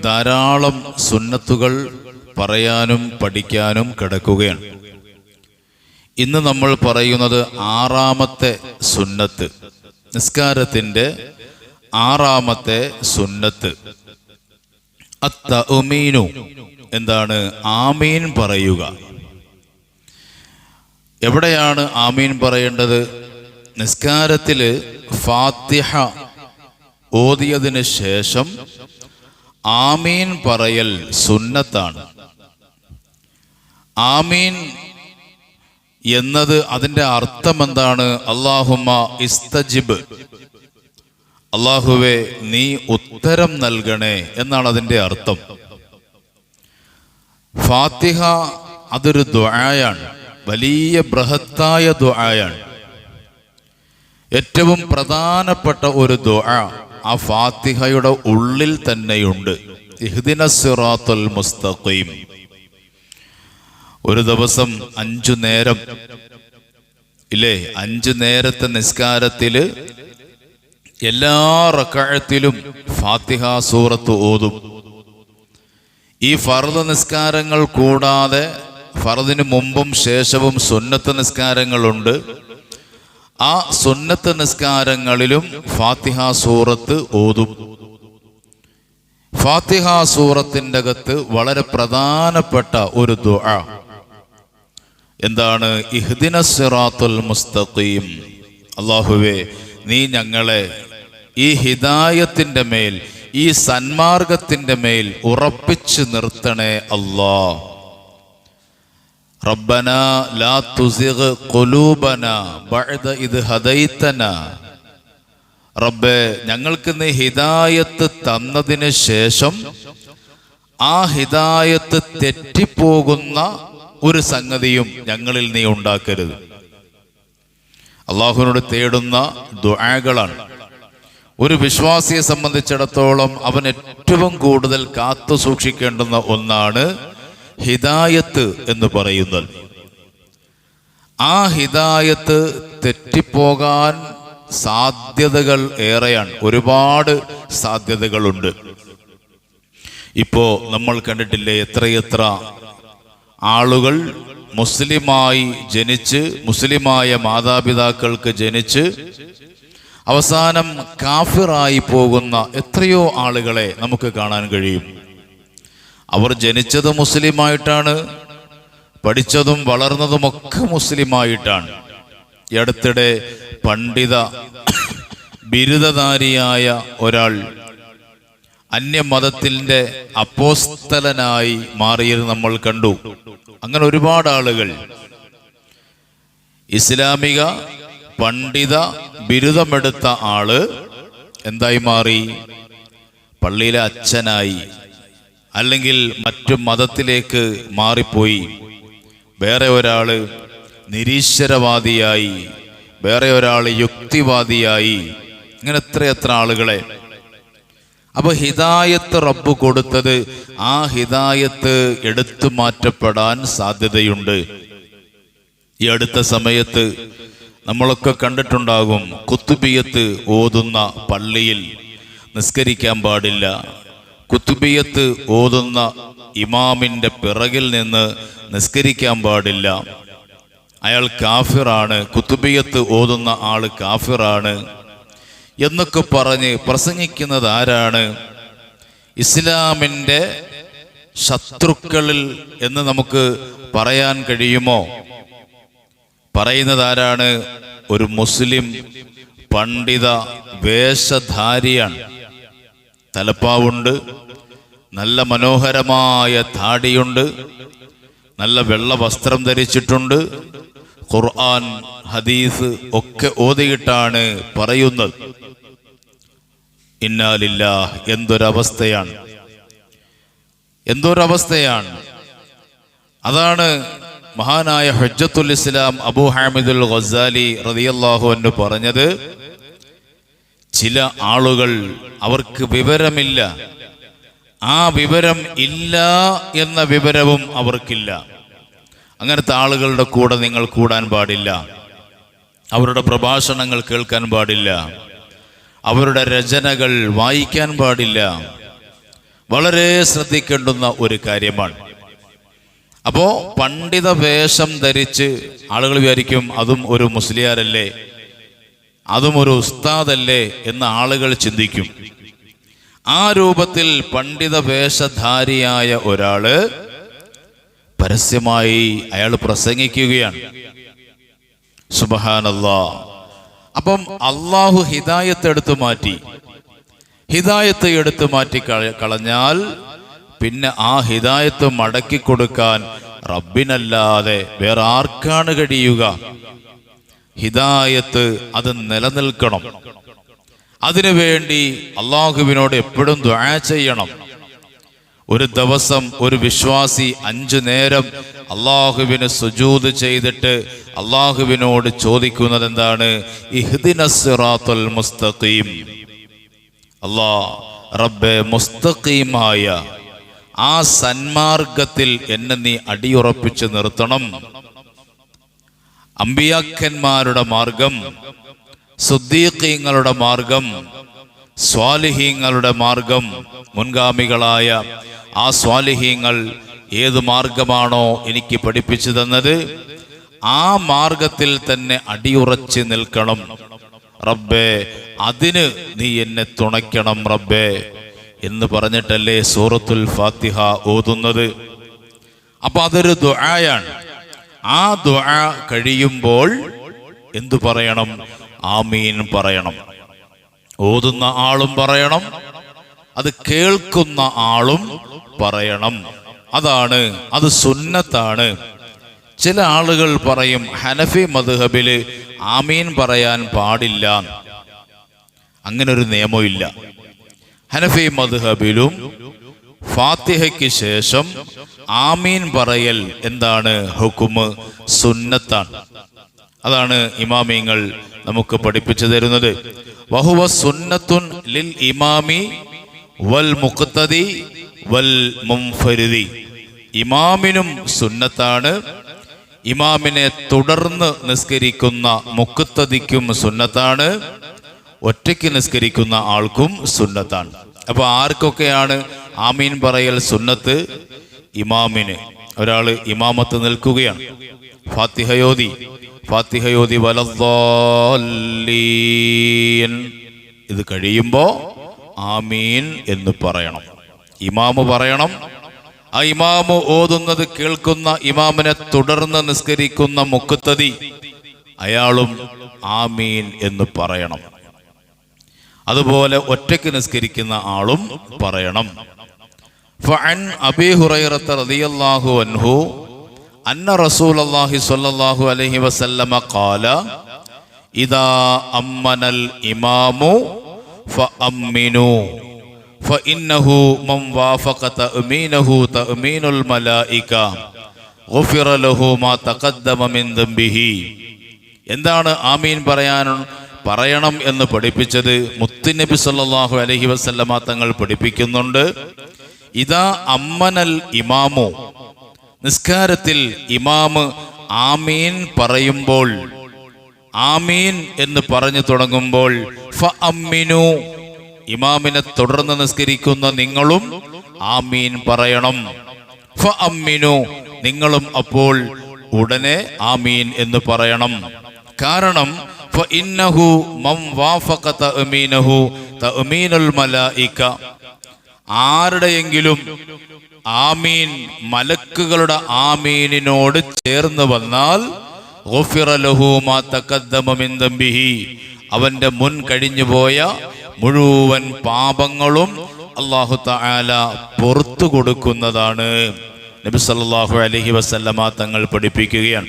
ധാരാളം സുന്നത്തുകൾ പറയാനും പഠിക്കാനും കിടക്കുകയാണ്. ഇന്ന് നമ്മൾ പറയുന്നത് ആറാമത്തെ സുന്നത്ത്, നിസ്കാരത്തിൻ്റെ ആറാമത്തെ സുന്നത്ത് അത്തഉമീനു. എന്താണ് ആമീൻ പറയുക? എവിടെയാണ് ആമീൻ പറയേണ്ടത്? നിസ്കാരത്തിൽ ഫാത്തിഹ ഓതിയതിന് ശേഷം ആമീൻ പറയൽ സുന്നത്താണ്. ആമീൻ എന്നത് അതിൻ്റെ അർത്ഥം എന്താണ്? അല്ലാഹുമ്മ ഇസ്തജിബ്, അല്ലാഹുവേ നീ ഉത്തരം നൽകണേ എന്നാണ് അതിൻ്റെ അർത്ഥം. ഫാത്തിഹ അതൊരു ദുആയാണ്, വലിയ ബൃഹത്തായ ദുആയാണ്. ഏറ്റവും പ്രധാനപ്പെട്ട ഒരു ദുആ ആ ഫാത്തിഹയുടെ ഉള്ളിൽ തന്നെയുണ്ട്. ഇഹ്ദിനസ് സിറാത്തുൽ മുസ്തഖീം. ഒരു ദിവസം 5 നേരം ഇല്ലേ, 5 നേരത്തെ നിസ്കാരത്തില് എല്ലാ റക്അത്തിലും ഫാത്തിഹ സൂറത്ത് ഓതും. ഈ ഫർദ് നിസ്കാരങ്ങൾ കൂടാതെ ഫർദിന് മുമ്പും ശേഷവും സുന്നത്ത് നിസ്കാരങ്ങളുണ്ട്. ആ സുന്നത്ത് നിസ്കാരങ്ങളിലും ഫാത്തിഹ സൂറത്ത് ഓതും. ഫാത്തിഹ സൂറത്തിൻ്റെ അകത്ത് വളരെ പ്രധാനപ്പെട്ട ഒരു ദുആ എന്താണ്? ഇഹ്ദിനസ് സിറാത്തുൽ മുസ്തഖീം. അല്ലാഹുവേ നീ ഞങ്ങളെ ഈ ഹിദായത്തിൻ്റെ മേൽ, ഈ സന്മാർഗത്തിൻ്റെ മേൽ ഉറപ്പിച്ചു നിർത്തണേ അല്ലാ. റബ്ബനാ ലാ തുസിഗ് ഖുലൂബനാ ബഅദ ഇദ് ഹദൈതനാ. റബ്ബേ ഞങ്ങൾക്ക് നീ ഹിദായത്ത് തന്നതിന് ശേഷം ആ ഹിദായത്ത് തെറ്റിപ്പോകുന്ന ഒരു സംഗതിയും ഞങ്ങളിൽ നീ ഉണ്ടാക്കരുത്. അള്ളാഹുവിനോട് തേടുന്ന ദുആകളാണ്. ഒരു വിശ്വാസിയെ സംബന്ധിച്ചിടത്തോളം അവൻ ഏറ്റവും കൂടുതൽ കാത്തു സൂക്ഷിക്കേണ്ടുന്ന ഒന്നാണ് ഹിദായത്ത് എന്ന് പറയുന്നത്. ആ ഹിദായത്ത് തെറ്റിപ്പോകാൻ സാധ്യതകൾ ഏറെയാണ്, ഒരുപാട് സാധ്യതകളുണ്ട്. ഇപ്പോ നമ്മൾ കണ്ടിട്ടില്ലേ, എത്രയെത്ര ആളുകൾ മുസ്ലിമായി ജനിച്ച്, മുസ്ലിമായ മാതാപിതാക്കൾക്ക് ജനിച്ച് അവസാനം കാഫിറായി പോകുന്ന എത്രയോ ആളുകളെ നമുക്ക് കാണാൻ കഴിയും. അവർ ജനിച്ചത് മുസ്ലിമായിട്ടാണ്, പഠിച്ചതും വളർന്നതുമൊക്കെ മുസ്ലിമായിട്ടാണ്. ഈ അടുത്തിടെ പണ്ഡിത ബിരുദധാരിയായ ഒരാൾ അന്യമതത്തിൻ്റെ അപ്പോസ്തലനായി മാറിയത് നമ്മൾ കണ്ടു. അങ്ങനെ ഒരുപാട് ആളുകൾ ഇസ്ലാമിക പണ്ഡിത ബിരുദമെടുത്ത ആള് എന്തായി മാറി? പള്ളിയിലെ അച്ഛനായി, അല്ലെങ്കിൽ മറ്റു മതത്തിലേക്ക് മാറിപ്പോയി. വേറെ ഒരാള് നിരീശ്വരവാദിയായി, വേറെ ഒരാള് യുക്തിവാദിയായി. ഇങ്ങനെ എത്രയെത്ര ആളുകളെ. അപ്പൊ ഹിദായത്ത് റബ്ബ് കൊടുത്തത്, ആ ഹിദായത്ത് എടുത്തു മാറ്റപ്പെടാൻ സാധ്യതയുണ്ട്. ഈ അടുത്ത സമയത്ത് നമ്മളൊക്കെ കണ്ടിട്ടുണ്ടാകും, കുത്തുബിയത്ത് ഓതുന്ന പള്ളിയിൽ നിസ്കരിക്കാൻ പാടില്ല, കുത്തുബിയത്ത് ഓതുന്ന ഇമാമിൻ്റെ പിറകിൽ നിന്ന് നിസ്കരിക്കാൻ പാടില്ല, അയാൾ കാഫിറാണ്, കുത്തുബിയത്ത് ഓതുന്ന ആള് കാഫിറാണ് എന്നൊക്കെ പറഞ്ഞ് പ്രസംഗിക്കുന്നത് ആരാണ്? ഇസ്ലാമിൻ്റെ ശത്രുക്കളിൽ എന്ന് നമുക്ക് പറയാൻ കഴിയുമോ? പറയുന്നത് ആരാണ്? ഒരു മുസ്ലിം പണ്ഡിത വേഷധാരിയാണ്. തലപ്പാവുണ്ട്, നല്ല മനോഹരമായ താടിയുണ്ട്, നല്ല വെള്ള വസ്ത്രം ധരിച്ചിട്ടുണ്ട്, ഖുർആൻ ഹദീസ് ഒക്കെ ഓതിയിട്ടാണ് പറയുന്നത്. ഇന്നാ ലില്ലാഹ്. എന്തൊരവസ്ഥയാണ്, എന്തൊരവസ്ഥയാണ്! അതാണ് മഹാനായ ഹുജ്ജത്തുൽ ഇസ്ലാം അബൂ ഹാമിദുൽ ഗസാലി റളിയല്ലാഹു അൻഹു പറഞ്ഞത്, ചില ആളുകൾ അവർക്ക് വിവരമില്ല, ആ വിവരം ഇല്ല എന്ന വിവരവും അവർക്കില്ല. അങ്ങനത്തെ ആളുകളുടെ കൂടെ നിങ്ങൾ കൂടാൻ പാടില്ല, അവരുടെ പ്രഭാഷണങ്ങൾ കേൾക്കാൻ പാടില്ല, അവരുടെ രചനകൾ വായിക്കാൻ പാടില്ല. വളരെ ശ്രദ്ധിക്കേണ്ടുന്ന ഒരു കാര്യമാണ്. അപ്പോ പണ്ഡിത വേഷം ധരിച്ച് ആളുകൾ വിചാരിക്കും അതും ഒരു മുസ്ലിയാരല്ലേ, അതും ഒരു ഉസ്താദല്ലേ എന്ന് ആളുകൾ ചിന്തിക്കും. ആ രൂപത്തിൽ പണ്ഡിത വേഷധാരിയായ ഒരാള് പരസ്യമായി അയാൾ പ്രസംഗിക്കുകയാണ്. സുബ്ഹാനല്ലാഹ്. അപ്പം അള്ളാഹു ഹിദായത്ത് എടുത്തു മാറ്റി. ഹിദായത്ത് എടുത്തു മാറ്റി കളഞ്ഞാൽ പിന്നെ ആ ഹിദായത്ത് മടക്കി കൊടുക്കാൻ റബ്ബിനല്ലാതെ വേറെ ആർക്കാണ് കഴിയുക? ഹിദായത്ത് അത് നിലനിൽക്കണം. അതിനുവേണ്ടി അള്ളാഹുവിനോട് എപ്പോഴും ദുആ ചെയ്യണം. ഒരു ദിവസം ഒരു വിശ്വാസി 5 നേരം അള്ളാഹുവിന് സുജൂദ് ചെയ്തിട്ട് അള്ളാഹുവിനോട് ചോദിക്കുന്നത് എന്താണ്? ഇഹ്ദിനസ് സിറാത്തുൽ മുസ്തഖീം. റബ്ബേ, മുസ്തഖീമായ ആ സന്മാർഗത്തിൽ എന്നെ നീ അടിയുറപ്പിച്ച് നിർത്തണം. അമ്പിയാക്കന്മാരുടെ മാർഗം, സുദ്ദീഖീങ്ങളുടെ മാർഗം, സ്വാലിഹീങ്ങളുടെ മാർഗം, മുൻഗാമികളായ ആ സ്വാലിഹീങ്ങൾ ഏത് മാർഗമാണോ എനിക്ക് പഠിപ്പിച്ചു തന്നത് ആ മാർഗത്തിൽ തന്നെ അടിയുറച്ച് നിൽക്കണം റബ്ബേ. അതിന് നീ എന്നെ തുണയ്ക്കണം റബ്ബേ എന്ന് പറഞ്ഞിട്ടല്ലേ സൂറത്തുൽ ഫാത്തിഹ ഓതുന്നത്. അപ്പൊ അതൊരു ദുആയാണ്. ആ ദുആ കഴിയുമ്പോൾ എന്തു പറയണം? ആമീൻ പറയണം. ഓതുന്ന ആളും പറയണം, അത് കേൾക്കുന്ന ആളും പറയണം. അത് സുന്നത്താണ്. ചില ആളുകൾ പറയും ഹനഫി മദ്ഹബില് ആമീൻ പറയാൻ പാടില്ല. അങ്ങനെ ഒരു നിയമമില്ല. ഹനഫി മദ്ഹബിലും ഫാത്തിഹയ്ക്ക് ശേഷം ആമീൻ പറയൽ എന്താണ്? ഹുക്കുമ് സുന്നത്താണ്. അതാണ് ഇമാമിങ്ങൾ നമുക്ക് പഠിപ്പിച്ചു തരുന്നത്. വഹുവ സുന്നത്തുൻ ലിൽ ഇമാമി വൽ മുഖ്തദി വൽ മുൻഫരിദി. ഇമാമിനും സുന്നത്താണ്, ഇമാമിനെ തുടർന്ന് നിസ്കരിക്കുന്ന മുഖ്തദിക്കും സുന്നത്താണ്, ഒറ്റയ്ക്ക് നിസ്കരിക്കുന്ന ആൾക്കും സുന്നത്താണ്. അപ്പൊ ആർക്കൊക്കെയാണ് ആമീൻ പറയൽ സുന്നത്ത്? ഇമാമിന്. ഒരാള് ഇമാമത്ത് നിൽക്കുകയാണ്, ഫാത്തിഹയോതി വലദ്ദാല്ലീൻ ഇത് കഴിയുമ്പോ ആമീൻ എന്ന് പറയണം. ഇമാമ് പറയണം. ആ ഇമാമ് ഓതുന്നത് കേൾക്കുന്ന ഇമാമിനെ തുടർന്ന് നിസ്കരിക്കുന്ന മുഖ്തദി അയാളും ആമീൻ എന്ന് പറയണം. അതുപോലെ ഒറ്റയ്ക്ക് നിസ്കരിക്കുന്ന ആളും പറയണം. ഫഅൻ അബീ ഹുറൈറത റളിയല്ലാഹു അൻഹു അന്ന റസൂലുള്ളാഹി സ്വല്ലല്ലാഹു അലൈഹി വസല്ലമ ഖാല ഇദാ അമ്മനൽ ഇമാമു ഫഅമ്മിനു ഫഇന്നഹു മൻ വാഫഖ തഅമീനഹു തഅമീനുൽ മലായിക ഗുഫിറ ലഹു മാ തഖദ്ദമ മിൻ ദംബിഹി. എന്താണ് ആമീൻ പറയണം എന്ന് പഠിപ്പിച്ചത്? മുത്തുനബി സല്ലല്ലാഹു അലൈഹി വസല്ലമ തങ്ങൾ പഠിപ്പിക്കുന്നുണ്ട്. ഇദാ അമ്മനൽ ഇമാമു, നിസ്കാരത്തിൽ ഇമാമ് ആമീൻ പറയുമ്പോൾ, ആമീൻ എന്ന് പറഞ്ഞു തുടങ്ങുമ്പോൾ ഫഅമ്മിനു, ഇമാമിനെ തുടർന്ന് നിസ്കരിക്കുന്ന നിങ്ങളും ആമീൻ പറയണം. ഫഅമ്മിനു, നിങ്ങളും അപ്പോൾ ഉടനെ ആമീൻ എന്ന് പറയണം. കാരണം ഫഇന്നഹു മൻ വാഫഖ തഅമീനഹു തഅമീനുൽ മലായിക, ആരുടെയെങ്കിലും ആമീൻ മലക്കുകളുടെ ആമീനിനോട് ചേർന്ന് വന്നാൽ ഗുഫിറ ലഹു മാ തഖദ്ദമ മിൻ ദംബിഹി, അവന്റെ മുൻ കഴിഞ്ഞുപോയ മുഴുവൻ പാപങ്ങളും അല്ലാഹു തആല പുറത്തു കൊടുക്കുന്നതാണ്. നബി സല്ലല്ലാഹു അലൈഹി വസല്ലമ തങ്ങൾ പഠിപ്പിക്കുകയാണ്.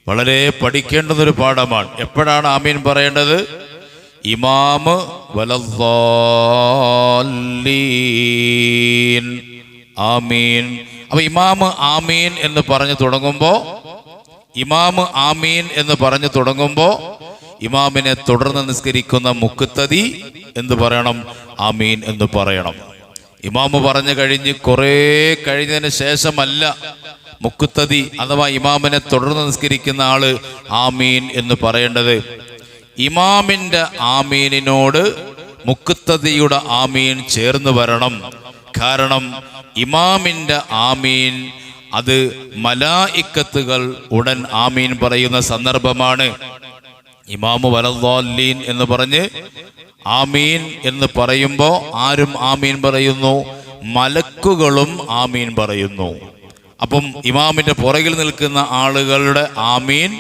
വളരെ പഠിക്കേണ്ടുന്നൊരു പാഠമാണ്. എപ്പോഴാണ് ആമീൻ പറയേണ്ടത്? ഇമാമ് വലദ്ദാല്ലീൻ ആമീൻ. അപ്പൊ ഇമാമ് ആമീൻ എന്ന് പറഞ്ഞു തുടങ്ങുമ്പോ ഇമാമിനെ തുടർന്ന് നിസ്കരിക്കുന്ന മുഖ്തദി എന്ത് പറയണം? ആമീൻ എന്ന് പറയണം. ഇമാമ് പറഞ്ഞു കഴിഞ്ഞ് കുറെ കഴിഞ്ഞതിന് ശേഷമല്ല മുഖ്തദി അഥവാ ഇമാമിനെ തുടർന്ന് നിസ്കരിക്കുന്ന ആള് ആമീൻ എന്ന് പറയേണ്ടത്. ഇമാമിന്റെ ആമീനിനോട് മുഖ്തദിയുടെ ആമീൻ ചേർന്ന് വരണം. കാരണം ഇമാമിന്റെ ആമീൻ അത് മലായിക്കത്തുകൾ ഉടൻ ആമീൻ പറയുന്ന സന്ദർഭമാണ്. ഇമാമു വലദ്ദാല്ലീൻ എന്ന് പറഞ്ഞ് ആമീൻ എന്ന് പറയുമ്പോൾ ആരും ആമീൻ പറയുന്നു? മലക്കുകളും ആമീൻ പറയുന്നു. അപ്പം ഇമാമിന്റെ പുറകിൽ നിൽക്കുന്ന ആളുകളുടെ ആമീൻ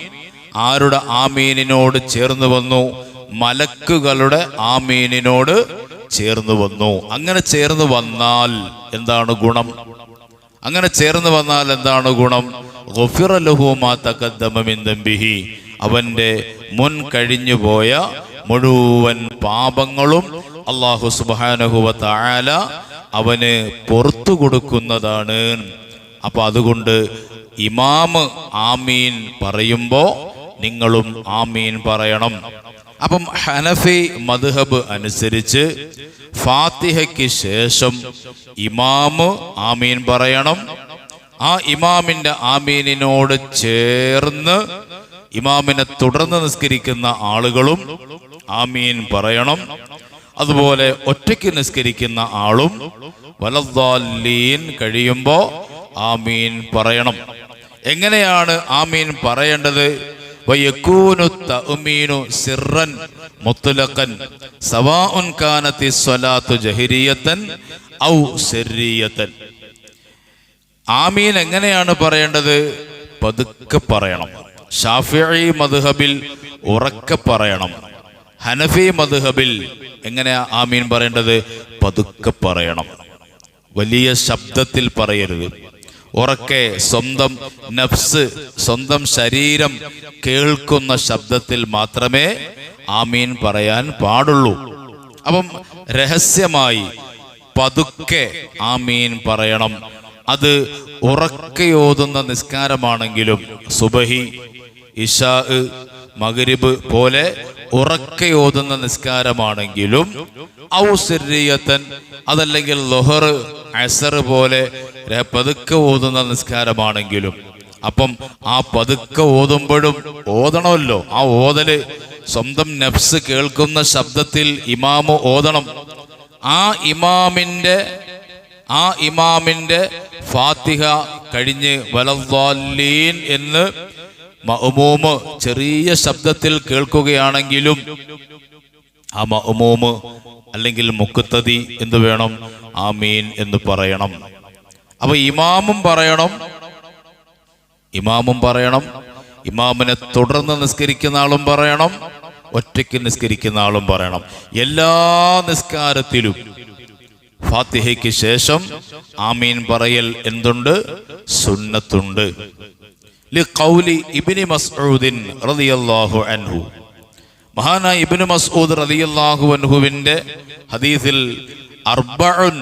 ആരുടെ ആമീനിനോട് ചേർന്ന് വന്നു? മലക്കുകളുടെ ആമീനിനോട് ചേർന്ന് വന്നു. അങ്ങനെ ചേർന്ന് വന്നാൽ എന്താണ് ഗുണം? അങ്ങനെ ചേർന്ന് വന്നാൽ എന്താണ് ഗുണം? ഗുഫിറ ലഹു മാ തഖദ്ദമ മിൻ ദംബിഹി, അവന്റെ മുൻ കഴിഞ്ഞുപോയ മുഴുവൻ പാപങ്ങളും അല്ലാഹു സുബ്ഹാനഹു വ തആല അവന് പുറത്തു കൊടുക്കുന്നതാണ്. അപ്പൊ അതുകൊണ്ട് ഇമാമ് ആമീൻ പറയുമ്പോൾ നിങ്ങളും ആമീൻ പറയണം. അപ്പം ഹനഫി മദ്ഹബ് അനുസരിച്ച് ഫാത്തിഹയ്ക്ക് ശേഷം ഇമാമ് ആമീൻ പറയണം. ആ ഇമാമിന്റെ ആമീനിനോട് ചേർന്ന് ഇമാമിനെ തുടർന്ന് നിസ്കരിക്കുന്ന ആളുകളും ആമീൻ പറയണം. അതുപോലെ ഒറ്റയ്ക്ക് നിസ്കരിക്കുന്ന ആളും വലദ്ദാല്ലീൻ കഴിയുമ്പോൾ ആമീൻ പറയണം. എങ്ങനെയാണ് ആമീൻ പറയേണ്ടത്? വയകൂനു തഅ്മീനു സിർറൻ മുത്ലഖൻ സവാഉൻ കാനത്തി സ്വലാത്തു ജഹരിയതൻ ഔ സിർരിയതൻ. ആമീൻ എങ്ങനെയാണ് പറയേണ്ടത്? പതുക്കെ പറയണം. ഷാഫിഈ മദ്ഹബിൽ ഉറക്കെ പറയണം. ഹനഫി മദ്ഹബിൽ എങ്ങനെയാ ആമീൻ പറയേണ്ടത്? പതുക്കെ പറയണം, വലിയ ശബ്ദത്തിൽ പറയരുത്. ഉറക്കെ സ്വന്തം നഫ്സ്, സ്വന്തം ശരീരം കേൾക്കുന്ന ശബ്ദത്തിൽ മാത്രമേ ആമീൻ പറയാൻ പാടുള്ളൂ. അപ്പം രഹസ്യമായി പതുക്കെ ആമീൻ പറയണം. അത് ഉറക്കയോതുന്ന നിസ്കാരമാണെങ്കിലും സുബഹി, ഇശാ, മഗ്രിബ് പോലെ ഉറക്കയോതുന്ന നിസ്കാരമാണെങ്കിലും ഔ സിർരിയതൻ, അതല്ലെങ്കിൽ ളുഹർ, അസർ പോലെ പതുക്കെ ഓതുന്ന നിസ്കാരമാണെങ്കിലും. അപ്പം ആ പതുക്കെ ഓതുമ്പോഴും ഓതണമല്ലോ. ആ ഓതല് സ്വന്തം നഫ്സ് കേൾക്കുന്ന ശബ്ദത്തിൽ ഇമാമ് ഓതണം. ആ ഇമാമിന്റെ ഫാത്തിഹ കഴിഞ്ഞ് വലദ്ദാല്ലീൻ എന്ന് മഅ്മൂമ് ചെറിയ ശബ്ദത്തിൽ കേൾക്കുകയാണെങ്കിലും ആ മഅ്മൂമ് അല്ലെങ്കിൽ മുഖ്തദി എന്ത് വേണം? ആമീൻ എന്ന് പറയണം. അപ്പൊ ഇമാമും പറയണം, ഇമാമിനെ തുടർന്ന് നിസ്കരിക്കുന്ന ആളും പറയണം, ഒറ്റയ്ക്ക് നിസ്കരിക്കുന്ന ആളും പറയണം. എല്ലാ നിസ്കാരത്തിലും ഫാത്തിഹയ്ക്ക് ശേഷം ആമീൻ പറയൽ എന്തുണ്ട്? സുന്നത്തുണ്ട്. ലിഖൗലി ഇബ്നു മസ്ഊദിൻ റളിയല്ലാഹു അൻഹു, മഹാനായ ഇബ്നു മസ്ഊദ് റളിയല്ലാഹു അൻഹുവിന്റെ ഹദീസിൽ അർബഉൻ,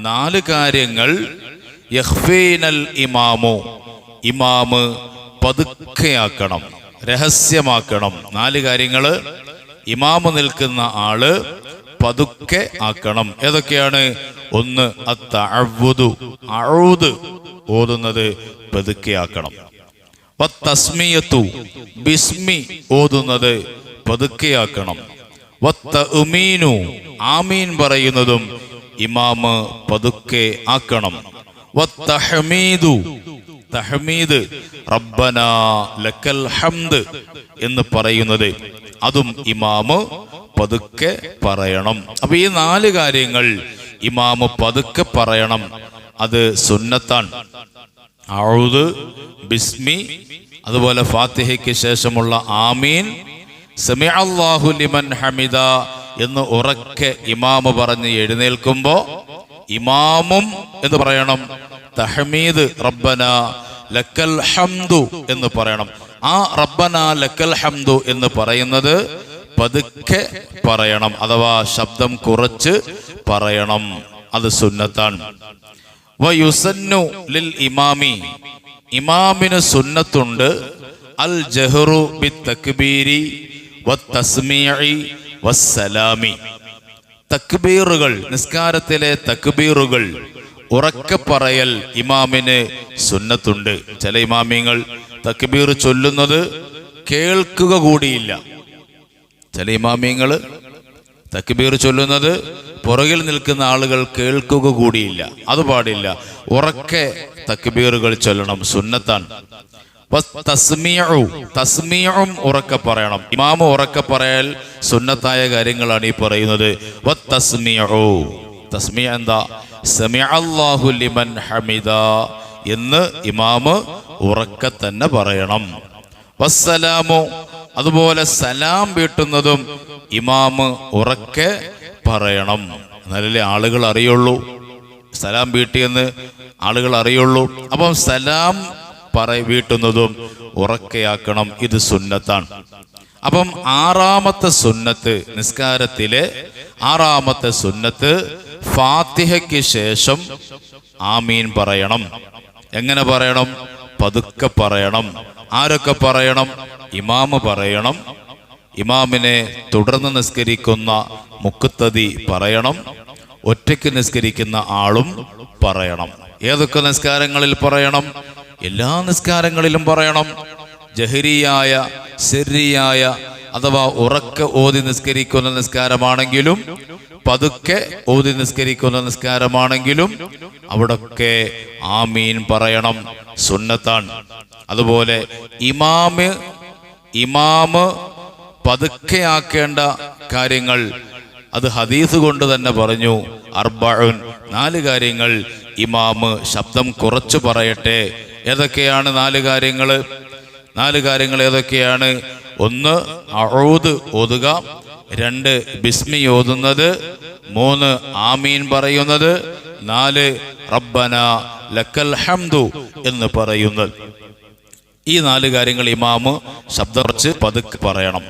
4 കാര്യങ്ങൾ യഖ്ഫീനൽ ഇമാമു, ഇമാമ് പതുക്കെയാക്കണം, രഹസ്യമാക്കണം. 4 കാര്യങ്ങൾ ഇമാമ് നിൽക്കുന്ന ആള് പതുക്കെ ആക്കണം. ഏതൊക്കെയാണ്? 1 അത്തഅവ്വുദു, അഊദ് ഓതുന്നത് പതുക്കെയാക്കണം. വത്തസ്മിയത്തു, ബിസ്മി ഓതുന്നത് പതുക്കെയാക്കണം. വത്തഉമീനു, ആമീൻ പറയുന്നതും ഇമാമ് പതുക്കെ ആക്കണം. വത്തഹ്മീദു, തഹ്മീദ് റബ്ബനാ ലക്കൽ ഹംദ് എന്ന് പറയുന്നത് അതും ഇമാമ് പതുക്കെ പറയണം. അപ്പൊ ഈ 4 കാര്യങ്ങൾ ഇമാമ് പതുക്കെ പറയണം. അത് സുന്നത്താണ്. ഔദ്, ബിസ്മി, അതുപോലെ ഫാത്തിഹയ്ക്ക് ശേഷമുള്ള ആമീൻ, സമിഅ അല്ലാഹു ലിമൻ ഹമിദ എന്ന് ഉറക്കെ ഇമാമ് പറഞ്ഞ് എഴുന്നേൽക്കുമ്പോ ഇമാമും എന്ന് പറയണം. തഹ്മീദ് റബ്ബനാ ലക്കൽ ഹംദു എന്ന് പറയണം. ആ റബ്ബനാ ലക്കൽ ഹംദു എന്ന് പറയുന്നത് പതുക്കെ പറയണം, അഥവാ ശബ്ദം കുറച്ച് പറയണം. അത് സുന്നത്താണ്. വയുസന്നു ലിൽ ഇമാമി, ഇമാമിന് സുന്നത്തുണ്ട് അൽ ജഹ്റു ബിത്തക്ബീരി വത്തസ്മീഇ വസ്സലാമി. തക്ബീറുകൾ, നിസ്കാരത്തിലെ തക്ബീറുകൾ ഉറക്കെ പറയൽ ഇമാമിന് സുന്നത്തുണ്ട്. ചില ഇമാമിങ്ങൾ തക്ബീർ ചൊല്ലുന്നത് കേൾക്കുക കൂടിയില്ല. ചില ഇമാമിങ്ങൾ തക്ബീർ ചൊല്ലുന്നത് പുറകിൽ നിൽക്കുന്ന ആളുകൾ കേൾക്കുക കൂടിയില്ല, അത് പാടില്ല. ഉറക്കെ തക്ബീറുകൾ ചൊല്ലണം, സുന്നത്താണ്. തസ്മീഉം ഉറക്കെ പറയണം. ഇമാമ് ഉറക്കെ പറയൽ സുന്നത്തായ കാര്യങ്ങളാണ് ഈ പറയുന്നത്. തസ്മീഉ എന്താ? സമിഅ അല്ലാഹു ലിമൻ ഹമിദ എന്ന് ഇമാമ് ഉറക്കെ തന്നെ പറയണം. വസ്സലാമു, അതുപോലെ സലാം വീട്ടുന്നതും ഇമാമ് ഉറക്കെ പറയണം. എന്നാലല്ലേ ആളുകൾ അറിയുള്ളൂ, സലാം വീട്ടിയെന്ന് ആളുകൾ അറിയുള്ളൂ. അപ്പം സലാം വീട്ടുന്നതും ഉറക്കെയാക്കണം, ഇത് സുന്നത്താണ്. അപ്പം ആറാമത്തെ സുന്നത്ത്, നിസ്കാരത്തിലെ ആറാമത്തെ സുന്നത്ത്, ഫാത്തിഹയ്ക്ക് ശേഷം ആമീൻ പറയണം. എങ്ങനെ പറയണം? പതുക്കെ പറയണം. ആരൊക്കെ പറയണം? ഇമാമ് പറയണം, ഇമാമിനെ തുടർന്ന് നിസ്കരിക്കുന്ന മുഖത്തതി പറയണം, ഒറ്റയ്ക്ക് നിസ്കരിക്കുന്ന ആളും പറയണം. ഏതൊക്കെ നിസ്കാരങ്ങളിൽ പറയണം? എല്ലാ നിസ്കാരങ്ങളിലും പറയണം. ജഹരിയായ, സിർരിയായ അഥവാ ഉറക്കെ ഓതി നിസ്കരിക്കുന്ന നിസ്കാരമാണെങ്കിലും പതുക്കെ ഓതി നിസ്കരിക്കുന്ന നിസ്കാരമാണെങ്കിലും അവിടൊക്കെ ആമീൻ പറയണം, സുന്നത്താണ്. അതുപോലെ ഇമാമ് പതുക്കെ ആക്കേണ്ട കാര്യങ്ങൾ അത് ഹദീസ് കൊണ്ട് തന്നെ പറഞ്ഞു. അർബഉൻ, 4 കാര്യങ്ങൾ ഇമാമ് ശബ്ദം കുറച്ചു പറയട്ടെ. ഏതൊക്കെയാണ് 4 കാര്യങ്ങൾ? 4 കാര്യങ്ങൾ ഏതൊക്കെയാണ്? 1 അഊദ് ഓതുക, 2 ബിസ്മി ഓതുന്നത്, 3 ആമീൻ പറയുന്നത്, 4 റബ്ബന ലക്കൽ ഹംദു എന്ന് പറയുന്നത്. ഈ 4 കാര്യങ്ങൾ ഇമാമ് ശബ്ദം കുറച്ച് പതുക്കെ പറയണം.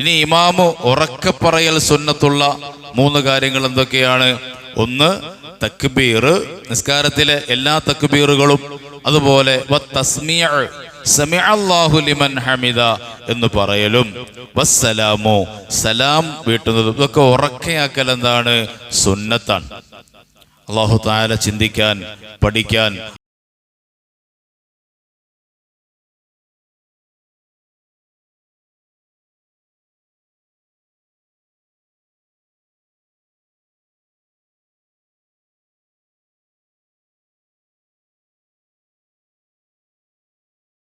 ഇനി ഇമാമ് ഉറക്കെ പറയൽ സുന്നത്തുള്ള 3 കാര്യങ്ങൾ എന്തൊക്കെയാണ്? 1 തക്ബീർ, നിസ്കാരത്തിലെ എല്ലാ തക്ബീറുകളും. അതുപോലെ വത്തസ്മീഉ, സമിഅ അല്ലാഹു ലിമൻ ഹമിദ എന്ന് പറയലും. വസ്സലാമു, സലാം വീട്ടുന്നതും. ഇതൊക്കെ ഉറക്കെയാക്കൽ എന്താണ്? സുന്നത്താണ്. അല്ലാഹു തആല ചിന്തിക്കാൻ, പഠിക്കാൻ,